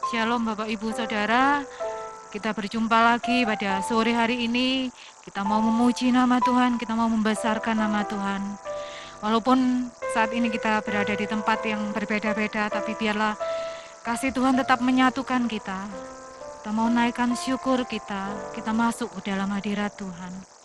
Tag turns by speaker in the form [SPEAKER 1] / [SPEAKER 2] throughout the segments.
[SPEAKER 1] Shalom Bapak Ibu Saudara, kita berjumpa lagi pada sore hari ini. Kita mau memuji nama Tuhan, kita mau membesarkan nama Tuhan. Walaupun saat ini kita berada di tempat yang berbeda-beda, tapi biarlah kasih Tuhan tetap menyatukan kita. Kita mau naikkan syukur kita masuk ke dalam hadirat Tuhan.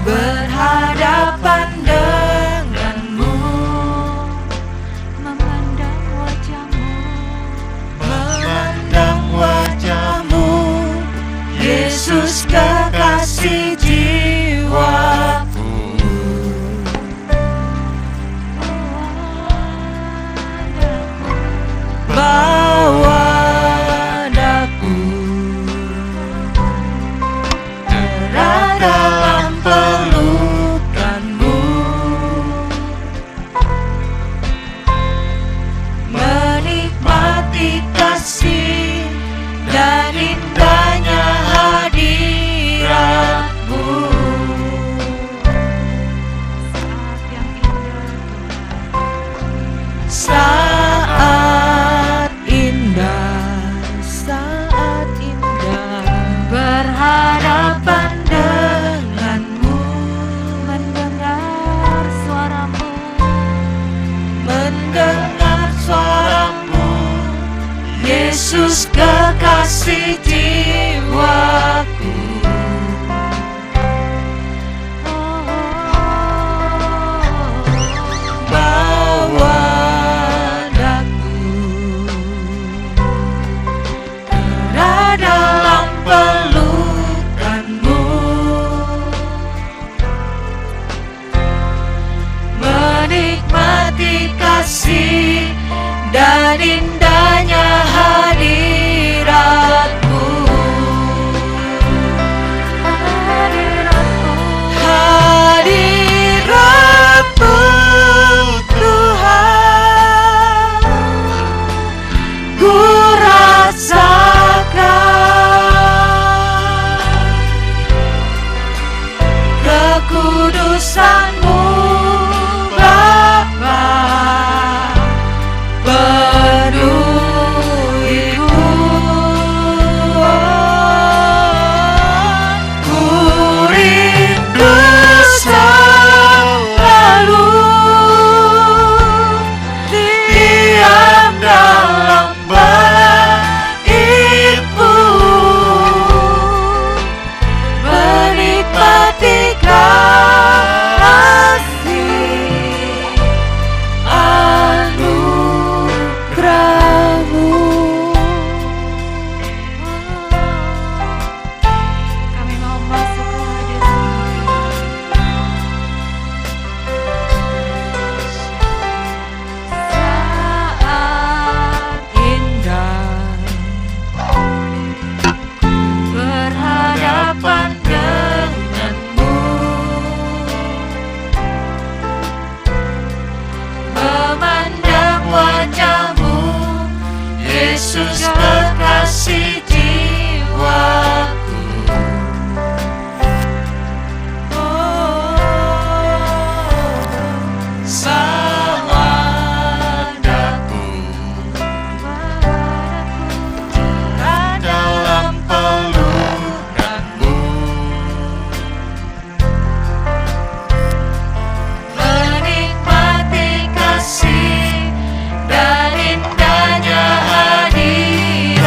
[SPEAKER 2] Berhadapan denganmu, memandang wajahmu, Yesus kekasih jiwaku. Bawa daku dalam pelukanmu, menikmati kasih dan indahnya hadiratmu. Saat indah, saat indah, berhadapan denganmu, mendengar suaramu, Yesus kekasih jiwaku. Bawa daku dalam pelukanmu, menikmati kasih dan indahnya hadiratmu. Hadiratmu Tuhan, ku rasakan kekudusan-Mu Bapa, penuhiku. Ku rindu selalu diam dalam bait-Mu, menikmati kasih anugerah-Mu.
[SPEAKER 1] Kami mau masuk ke hadirat-Mu.
[SPEAKER 2] Saat indah, berhadapan denganmu, memandang wajahmu, Yesus kekasih jiwaku. Saat daku dalam pelukanmu, menikmati kasih dan indahnya hadirat.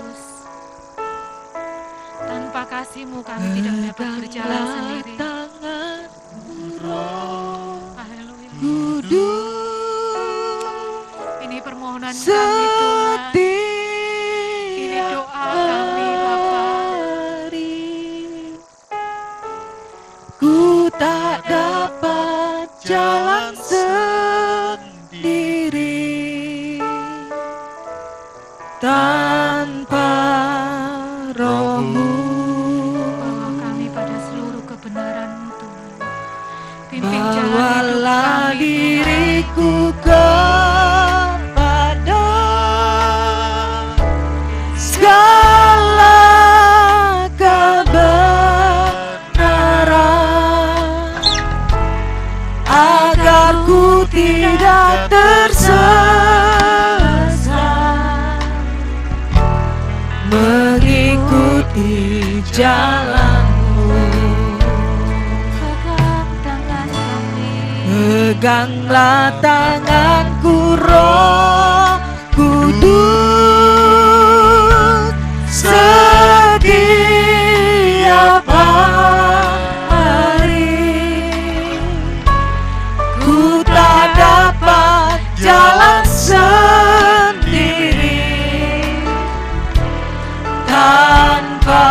[SPEAKER 1] Yesus. Tanpa kasih-Mu kami tidak dapat berjalan sendiri. Haleluya. Ini permohonan kami Tuhan. Ini doa kami Bapa.
[SPEAKER 3] Ku tak dapat jalan sendiri tanpa Roh-Mu.
[SPEAKER 1] Bawa kami pada seluruh kebenaran-Mu Tuhan. Pimpin jalan hidup
[SPEAKER 3] Bawalah
[SPEAKER 1] kami Tuhan.
[SPEAKER 3] diriku kepada segala kebenaran, agar ku tidak tersesat, mengikuti jalan-Mu.
[SPEAKER 1] Pegang tangan kami.
[SPEAKER 3] Peganglah tanganku, Roh Kudus, setiap hari. Ku tak dapat jalan sendiri tanpa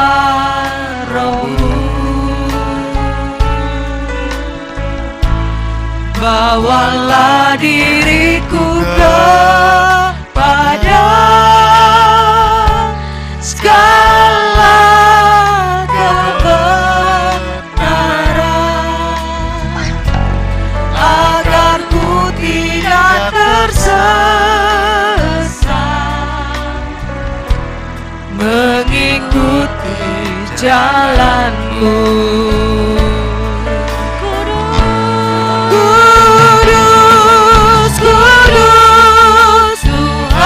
[SPEAKER 3] Roh-Mu. Bawalah diriku kepada segala kebenaran, agar ku tidak tersesat, mengikuti jalan-Mu. Kudus, kudus Tuhan,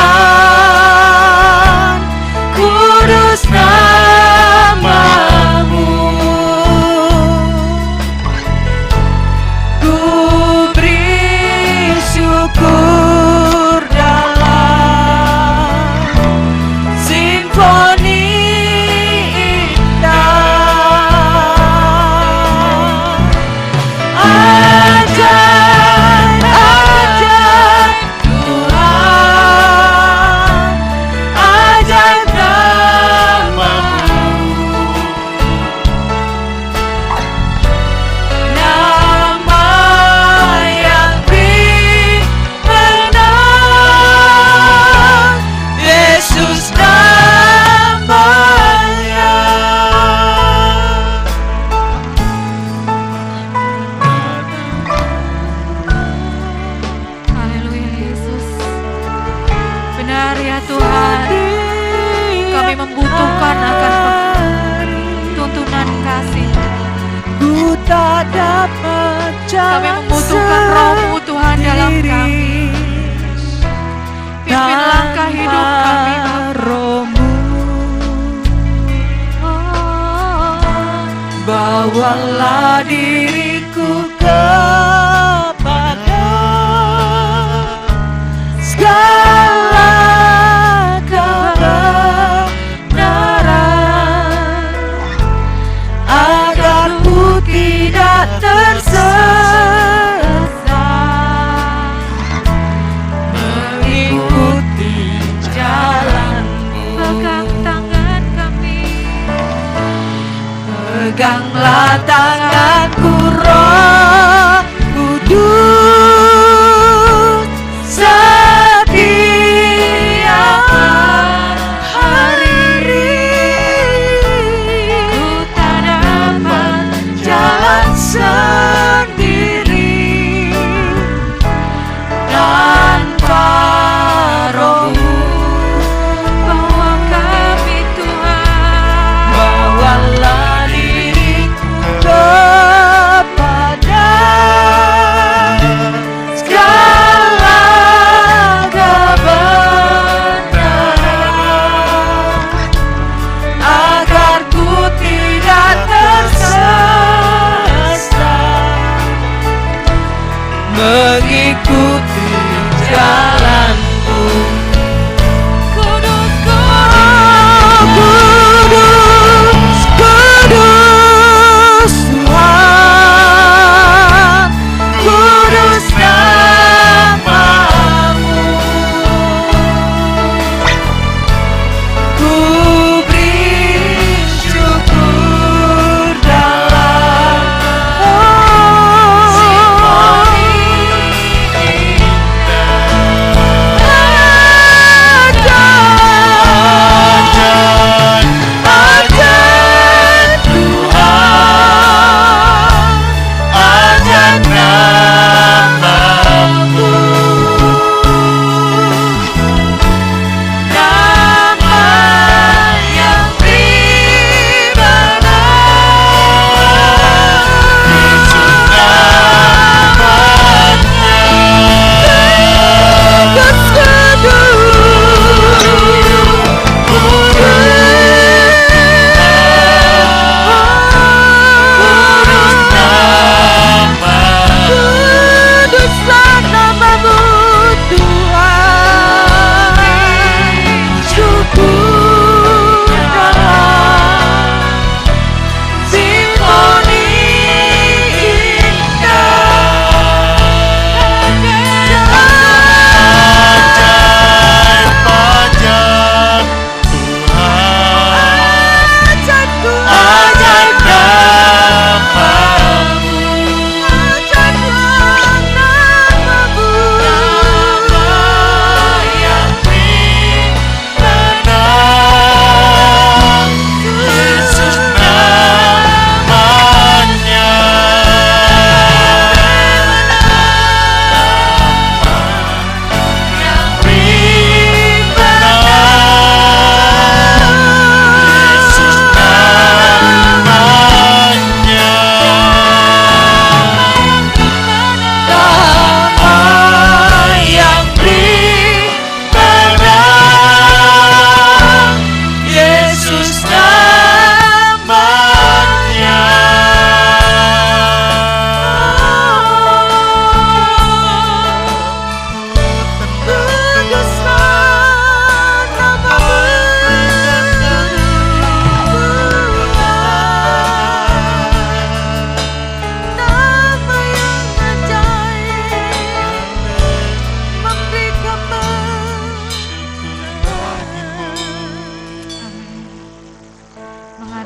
[SPEAKER 3] kudus nama-Mu. Ku beri syukur dalam simfoni indah. Ajaib, ajaib Tuhan, ajaib nama-Mu. Nama yang dikenal, Yesus namanya.
[SPEAKER 1] Haleluya Yesus. Benar ya Tuhan. Kami membutuhkan akan tuntunan kasih.
[SPEAKER 3] Ku tak dapat
[SPEAKER 1] Kami
[SPEAKER 3] jalan
[SPEAKER 1] membutuhkan Roh-Mu Tuhan dalam kami. Pimpin langkah hidup kami Bapa.
[SPEAKER 3] Roh-Mu. Bawalah diriku kepada segala kebenaran, agar ku tidak tersesat, mengikuti jalan-Mu.
[SPEAKER 1] Pegang tangan kami.
[SPEAKER 3] Peganglah tanganku, Roh Kudus, setiap hari. Ku tak dapat jalan sendiri tanpa Roh-Mu.
[SPEAKER 1] Bawa kami Tuhan.
[SPEAKER 3] Bawalah diriku kepada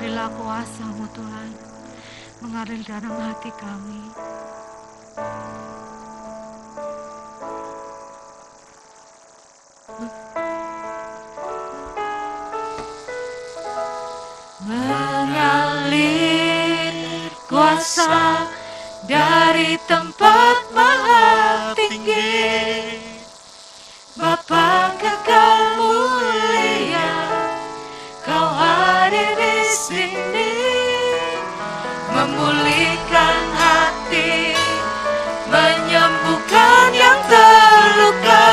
[SPEAKER 1] Mengalirlah kuasa-Mu Tuhan, mengalir dalam hati kami.
[SPEAKER 3] Mengalir kuasa dari tempat maha tinggi, Bapa kekal mulia, Kau hadir di sini, memulihkan hati, menyembuhkan yang terluka.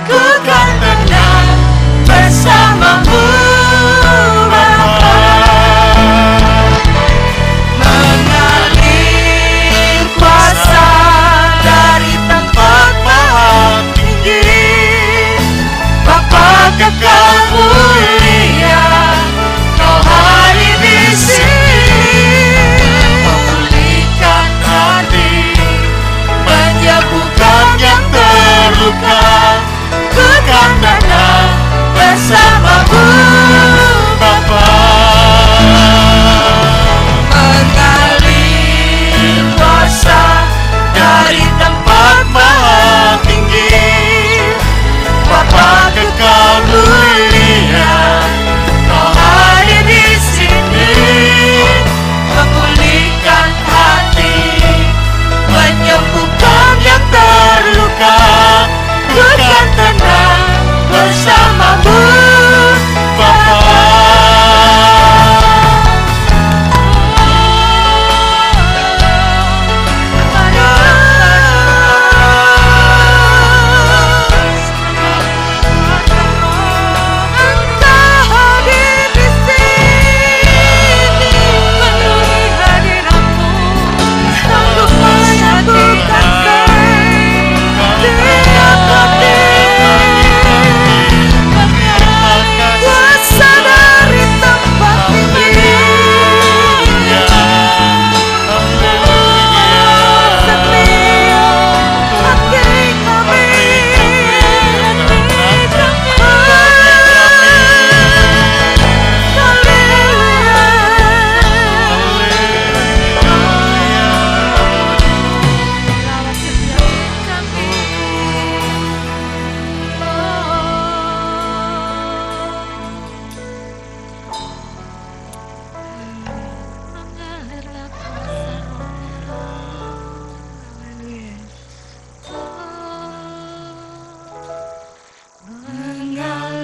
[SPEAKER 3] Ku kan tenang bersama-Mu, Bapa. Mengalir kuasa dari tempat maha tinggi, Bapa kekal mulia, Kau hadir di sini, memulihkan hati, menyembuhkan yang terluka. Ku kan tenang bersama-Mu, Bapa. Mengalir kuasa dari tempat maha tinggi, Bapa kekal mulia, Kau hadir di sini, memulihkan hati, menyembuhkan yang terluka. Ku kan tenang bersama-Mu, Bapa.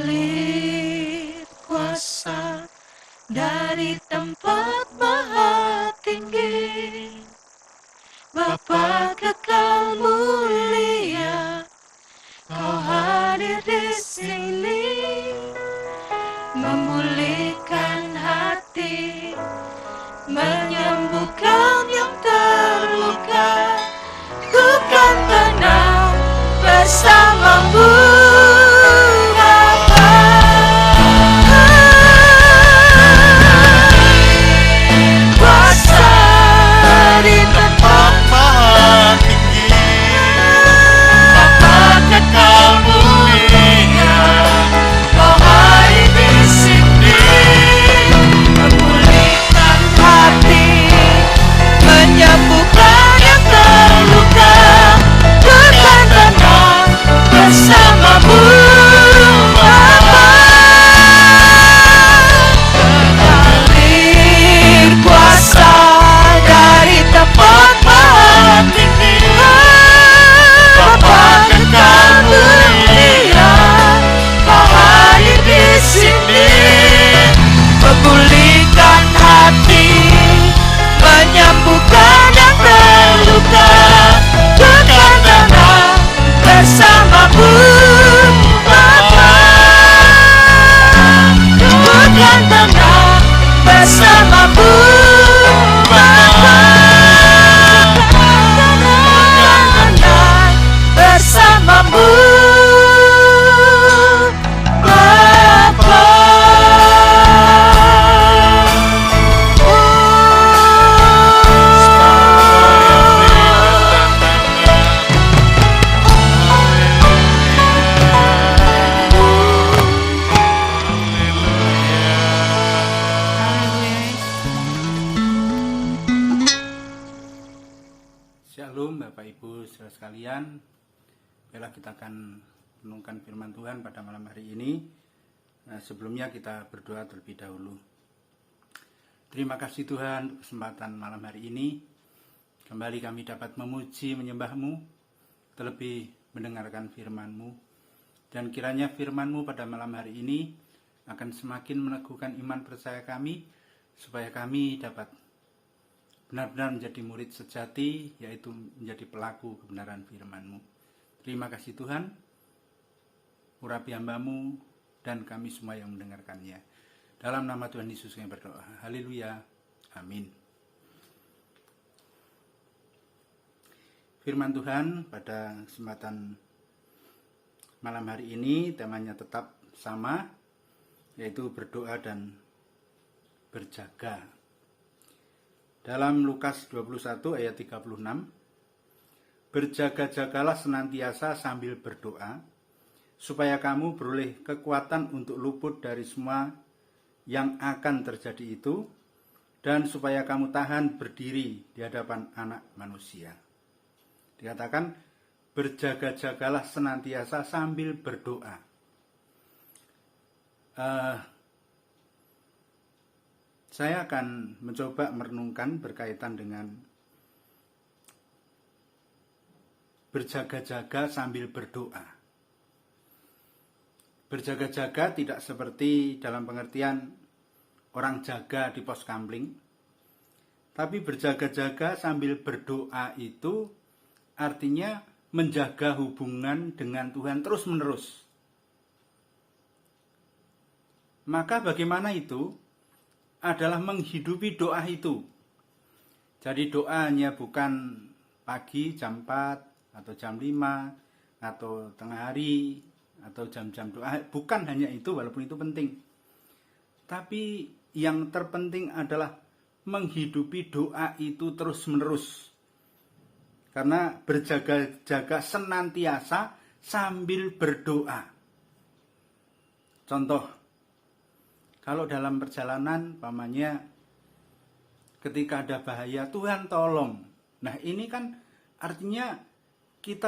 [SPEAKER 3] Mengalir kuasa dari tempat maha tinggi, Bapa kekal mulia, Kau hadir di sini, memulihkan hati, menyembuhkan yang terluka. Ku kan tenang bersama-Mu, Bapa. Kuasa di tempat
[SPEAKER 2] maha tinggi,
[SPEAKER 3] Bapa kekal mulia, Kau hadir di sini, memulihkan hati, menyembuhkan yang terluka. Ku kan tenang bersama
[SPEAKER 4] saudara sekalian, bila kita akan renungkan firman Tuhan pada malam hari ini. Sebelumnya kita berdoa terlebih dahulu. Terima kasih Tuhan untuk kesempatan malam hari ini. Kembali kami dapat memuji, menyembah-Mu, terlebih mendengarkan firman-Mu. Dan kiranya firman-Mu pada malam hari ini akan semakin meneguhkan iman percaya kami, supaya kami dapat benar-benar menjadi murid sejati, yaitu menjadi pelaku kebenaran firman-Mu. Terima kasih Tuhan, urapi hamba-Mu dan kami semua yang mendengarkannya. Dalam nama Tuhan Yesus kami berdoa. Haleluya. Amin. Firman Tuhan pada kesempatan malam hari ini temanya tetap sama, yaitu berdoa dan berjaga. Dalam Lukas 21 ayat 36, berjaga-jagalah senantiasa sambil berdoa, supaya kamu beroleh kekuatan untuk luput dari semua yang akan terjadi itu, dan supaya kamu tahan berdiri di hadapan Anak Manusia. Dikatakan, berjaga-jagalah senantiasa sambil berdoa. Saya akan mencoba merenungkan berkaitan dengan berjaga-jaga sambil berdoa. Berjaga-jaga tidak seperti dalam pengertian orang jaga di pos kamling, tapi berjaga-jaga sambil berdoa itu artinya menjaga hubungan dengan Tuhan terus-menerus. Maka bagaimana itu? Adalah menghidupi doa itu. Jadi doa hanya bukan pagi jam 4 atau jam 5 atau tengah hari atau jam-jam doa. Bukan hanya itu, walaupun itu penting. Tapi yang terpenting adalah menghidupi doa itu terus-menerus. Karena berjaga-jaga senantiasa sambil berdoa. Contoh, kalau dalam perjalanan, pamannya ketika ada bahaya, Tuhan tolong. Nah ini kan artinya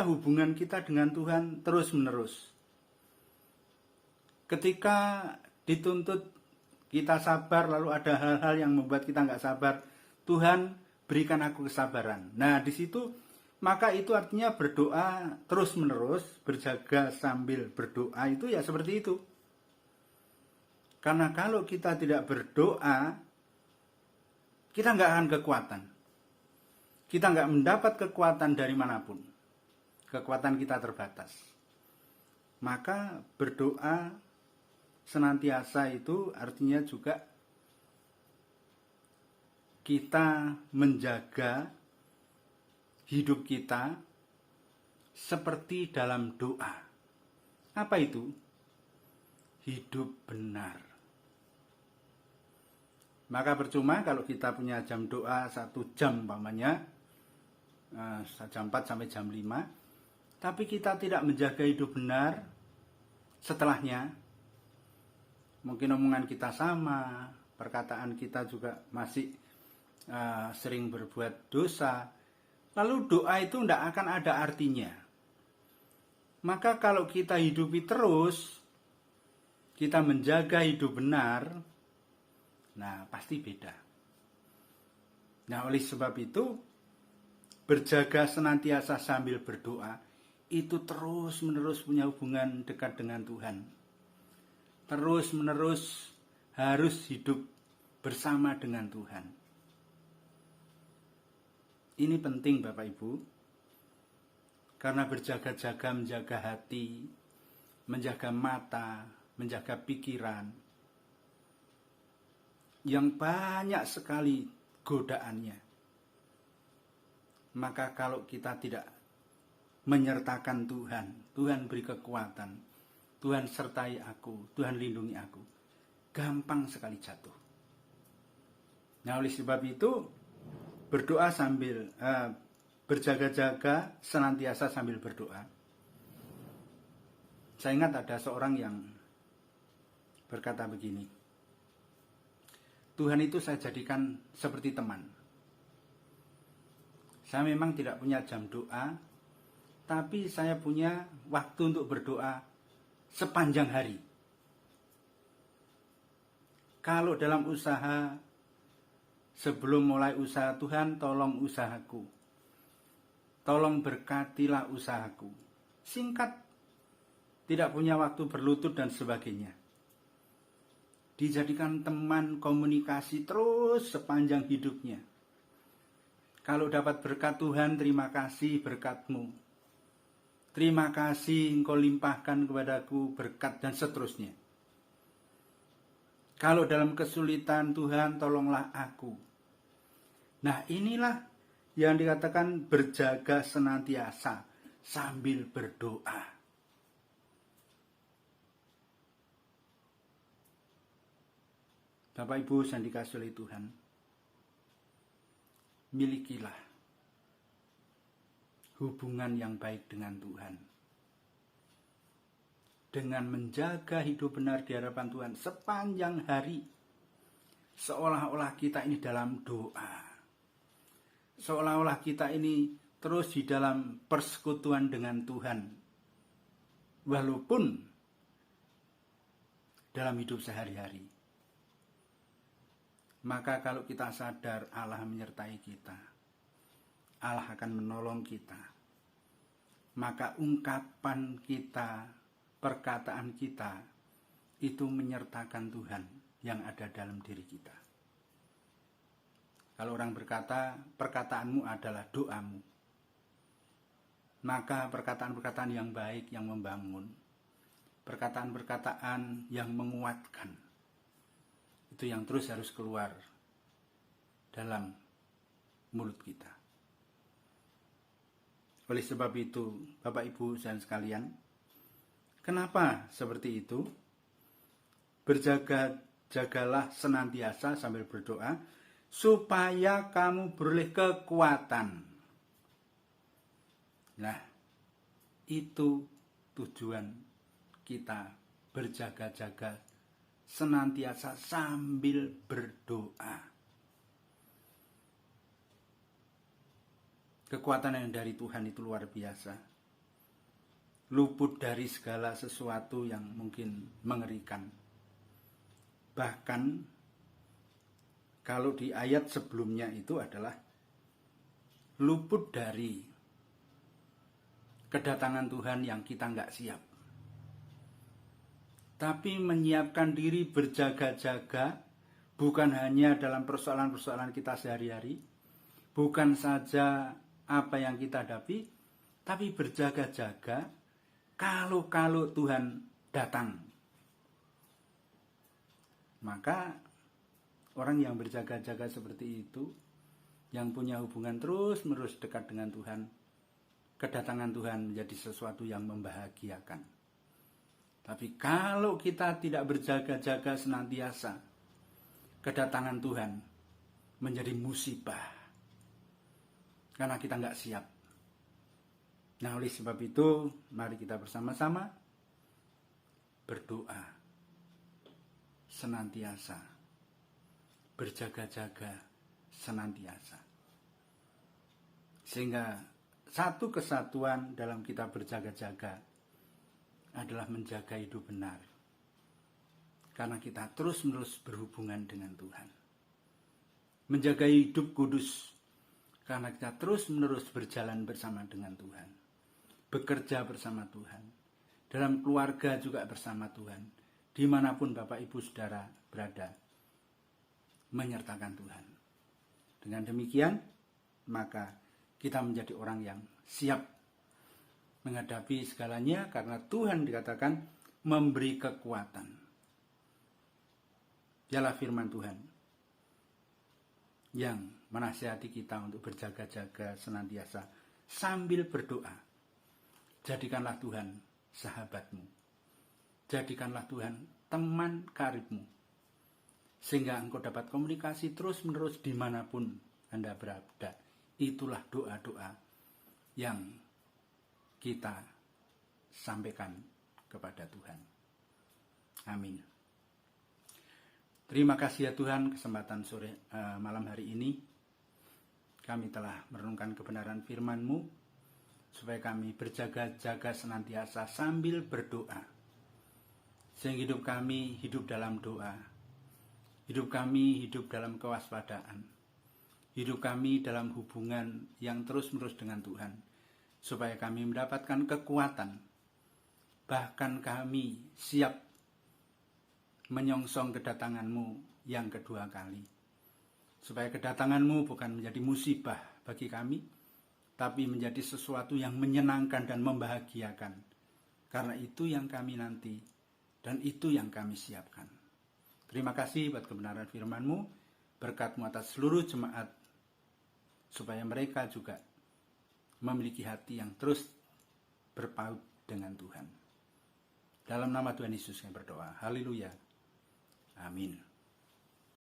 [SPEAKER 4] hubungan kita dengan Tuhan terus menerus. Ketika dituntut kita sabar, lalu ada hal-hal yang membuat kita nggak sabar, Tuhan berikan aku kesabaran. Nah di situ maka itu artinya berdoa terus menerus, berjaga sambil berdoa itu ya seperti itu. Karena kalau kita tidak berdoa, kita nggak akan kekuatan. Kita nggak mendapat kekuatan dari manapun. Kekuatan kita terbatas. Maka berdoa senantiasa itu artinya juga kita menjaga hidup kita seperti dalam doa. Apa itu? Hidup benar. Maka percuma kalau kita punya jam doa 1 jam umpamanya, jam 4 sampai jam 5, tapi kita tidak menjaga hidup benar setelahnya. Mungkin omongan kita sama, perkataan kita juga masih sering berbuat dosa, lalu doa itu tidak akan ada artinya. Maka kalau kita hidupi terus, kita menjaga hidup benar, nah pasti beda. Nah oleh sebab itu, berjaga senantiasa sambil berdoa, itu terus menerus punya hubungan dekat dengan Tuhan. Terus menerus harus hidup bersama dengan Tuhan. Ini penting Bapak Ibu, karena berjaga-jaga menjaga hati, menjaga mata, menjaga pikiran, yang banyak sekali godaannya. Maka kalau kita tidak menyertakan Tuhan, Tuhan beri kekuatan, Tuhan sertai aku, Tuhan lindungi aku, gampang sekali jatuh. Nah oleh sebab itu, berdoa sambil berjaga-jaga senantiasa sambil berdoa. Saya ingat ada seorang yang berkata begini, Tuhan itu saya jadikan seperti teman. Saya memang tidak punya jam doa, tapi saya punya waktu untuk berdoa sepanjang hari. Kalau dalam usaha, sebelum mulai usaha, Tuhan tolong usahaku, tolong berkatilah usahaku. Singkat, tidak punya waktu berlutut dan sebagainya. Dijadikan teman komunikasi terus sepanjang hidupnya. Kalau dapat berkat Tuhan, terima kasih berkat-Mu. Terima kasih Engkau limpahkan kepadaku berkat dan seterusnya. Kalau dalam kesulitan, Tuhan tolonglah aku. Nah, inilah yang dikatakan berjaga senantiasa sambil berdoa. Bapak Ibu yang dikasihi oleh Tuhan, milikilah hubungan yang baik dengan Tuhan. Dengan menjaga hidup benar di hadapan Tuhan sepanjang hari. Seolah-olah kita ini dalam doa. Seolah-olah kita ini terus di dalam persekutuan dengan Tuhan. Walaupun dalam hidup sehari-hari. Maka kalau kita sadar Allah menyertai kita, Allah akan menolong kita, maka ungkapan kita, perkataan kita, itu menyertakan Tuhan yang ada dalam diri kita. Kalau orang berkata, perkataanmu adalah doamu, maka perkataan-perkataan yang baik, yang membangun, perkataan-perkataan yang menguatkan, itu yang terus harus keluar dalam mulut kita. Oleh sebab itu, Bapak Ibu dan sekalian, kenapa seperti itu? Berjaga-jagalah senantiasa sambil berdoa, supaya kamu beroleh kekuatan. Nah, itu tujuan kita berjaga-jaga senantiasa sambil berdoa. Kekuatan yang dari Tuhan itu luar biasa. Luput dari segala sesuatu yang mungkin mengerikan. Bahkan kalau di ayat sebelumnya itu adalah luput dari kedatangan Tuhan yang kita nggak siap. Tapi menyiapkan diri berjaga-jaga bukan hanya dalam persoalan-persoalan kita sehari-hari, bukan saja apa yang kita hadapi, tapi berjaga-jaga kalau Tuhan datang. Maka orang yang berjaga-jaga seperti itu, yang punya hubungan terus-menerus dekat dengan Tuhan, kedatangan Tuhan menjadi sesuatu yang membahagiakan. Tapi kalau kita tidak berjaga-jaga senantiasa, kedatangan Tuhan menjadi musibah. Karena kita nggak siap. Nah, oleh sebab itu, mari kita bersama-sama berdoa senantiasa, berjaga-jaga senantiasa. Sehingga satu kesatuan dalam kita berjaga-jaga adalah menjaga hidup benar. Karena kita terus-menerus berhubungan dengan Tuhan. Menjaga hidup kudus. Karena kita terus-menerus berjalan bersama dengan Tuhan. Bekerja bersama Tuhan. Dalam keluarga juga bersama Tuhan. Dimanapun Bapak Ibu Saudara berada. Menyertakan Tuhan. Dengan demikian, maka kita menjadi orang yang siap menghadapi segalanya, karena Tuhan dikatakan memberi kekuatan. Dialah firman Tuhan yang menasihati kita untuk berjaga-jaga senantiasa sambil berdoa. Jadikanlah Tuhan sahabatmu. Jadikanlah Tuhan teman karibmu. Sehingga engkau dapat komunikasi terus-menerus dimanapun Anda berada. Itulah doa-doa yang kita sampaikan kepada Tuhan. Amin. Terima kasih ya Tuhan, kesempatan malam hari ini kami telah merenungkan kebenaran firman-Mu. supaya kami berjaga-jaga senantiasa sambil berdoa. Sehingga hidup kami hidup dalam doa. Hidup kami hidup dalam kewaspadaan. Hidup kami dalam hubungan yang terus-menerus dengan Tuhan. Supaya kami mendapatkan kekuatan. Bahkan kami siap menyongsong kedatangan-Mu yang kedua kali. Supaya kedatangan-Mu bukan menjadi musibah bagi kami, tapi menjadi sesuatu yang menyenangkan dan membahagiakan. Karena itu yang kami nanti, dan itu yang kami siapkan. Terima kasih buat kebenaran firman-Mu, berkat-Mu atas seluruh jemaat, supaya mereka juga memiliki hati yang terus berpaut dengan Tuhan. Dalam nama Tuhan Yesus kami berdoa. Haleluya. Amin.